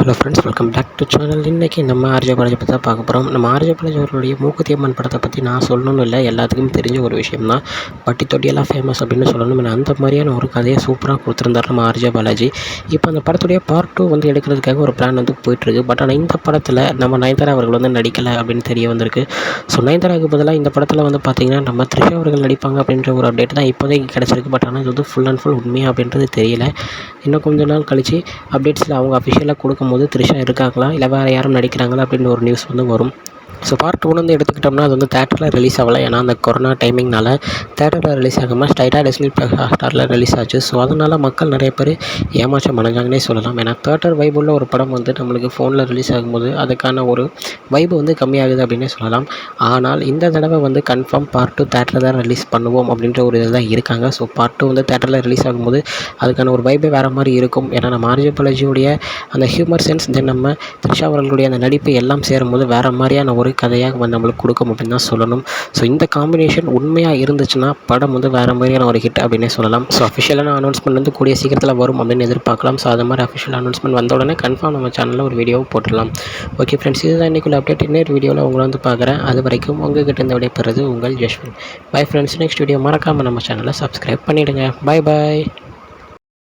Hello friends, welcome back to channel. இன்றைக்கி நம்ம RJ Balaji பற்றி தான் பார்க்க போகிறோம். நம்ம ஆர்ஜே பாலாஜி அவர்களுடைய மூக்குத்தி அம்மன் படத்தை பற்றி நான் சொல்லணும்னு இல்லை, எல்லாத்துக்கும் தெரிஞ்ச ஒரு விஷயம் தான். பட்டி தொட்டியெல்லாம் ஃபேமஸ் அப்படின்னு சொல்லணும். அந்த மாதிரியான ஒரு கதையை சூப்பராக கொடுத்துருந்தார் நம்ம ஆர்ஜே பாலாஜி. இப்போ அந்த படத்துடைய பார்ட் 2 வந்து எடுக்கிறதுக்காக ஒரு பிளான் வந்து போயிட்டுருக்கு. பட் ஆனால் இந்த படத்தில் நம்ம நயன்தாரா அவர்கள் வந்து நடிக்கலை அப்படின்னு தெரிய வந்திருக்கு. ஸோ நயன்தாராவுக்கு பதிலாக இந்த படத்தில் வந்து பார்த்திங்கன்னா நம்ம த்ரிஷா அவர்கள் நடிப்பாங்க அப்படின்ற ஒரு அப்டேட் தான் இப்போதைக்கு கிடச்சிருக்கு. பட் ஆனால் இது வந்து ஃபுல் அண்ட் ஃபுல் உண்மையாக அப்படின்றது தெரியல. இன்னும் கொஞ்ச நாள் கழித்து அப்டேட்ஸில் அவங்க அஃபிஷியலாக கொடுக்கும்போது த்ரிஷா இருக்காங்களா இல்லை வேறு யாரும் நடிக்கிறாங்களா அப்படின்னு ஒரு நியூஸ் வந்து வரும். ஸோ பார்ட் 2 வந்து எடுத்துக்கிட்டோம்னா அது வந்து தேட்டரில் ரிலீஸ் ஆகலை. ஏன்னா அந்த கொரோனா டைமிங்னால் தேட்டரில் ரிலீஸ் ஆகாமல் ஸ்ட்ரைட்டாக டிஸ்னி ஹாட்ஸ்டாரில் ரிலீஸ் ஆச்சு. ஸோ அதனால் மக்கள் நிறைய பேர் ஏமாற்றம் அடைஞ்சாங்கன்னே சொல்லலாம். ஏன்னா தேட்டர் வைப் உள்ள ஒரு படம் வந்து நம்மளுக்கு ஃபோனில் ரிலீஸ் ஆகும்போது அதுக்கான ஒரு வைப் வந்து கம்மியாகுது அப்படின்னே சொல்லலாம். ஆனால் இந்த தடவை வந்து கன்ஃபார்ம் பார்ட் 2 தேட்டரில் தான் ரிலீஸ் பண்ணுவோம் அப்படின்ற ஒரு இதில் தான் இருக்காங்க. ஸோ பார்ட் 2 வந்து தேட்டரில் ரிலீஸ் ஆகும்போது அதுக்கான ஒரு வைப்பே வேறு மாதிரி இருக்கும். ஏன்னா நம்ம ஆர்ஜே பாலாஜியோடைய அந்த ஹியூமர் சென்ஸ், தென் நம்ம த்ரிஷா அவர்களுடைய அந்த நடிப்பு எல்லாம் சேரும்போது வேறு மாதிரியான ஒரு கதையாக வந்து நம்மளுக்கு கொடுக்கும் அப்படின்னு தான் சொல்லணும். ஸோ இந்த காம்பினேஷன் உண்மையாக இருந்துச்சுன்னா படம் வந்து வேறு மாதிரியான ஒரு ஹிட் அப்படின்னே சொல்லலாம். ஸோ அஃபிஷியலான அனௌன்ஸ்மெண்ட் வந்து கூடிய சீக்கிரத்தில் வரும் அப்படின்னு எதிர்பார்க்கலாம். ஸோ அது மாதிரி அஃபிஷியல் அனௌன்ஸ்மெண்ட் வந்த உடனே கன்ஃபார்ம் நம்ம சேனலில் ஒரு வீடியோவை போட்டுடலாம். ஓகே ஃப்ரெண்ட்ஸ், இதுதான் இன்றைக்குள்ள அப்டேட். இன்னொரு வீடியோவில் உங்களை வந்து பார்க்குறேன். அது வரைக்கும் உங்கள்கிட்ட இந்த விடைபெறுறது உங்கள் Jaswin. Bye friends, next video மறக்காமல் நம்ம சேனலை சப்ஸ்கிரைப் பண்ணிவிடுங்க. Bye bye.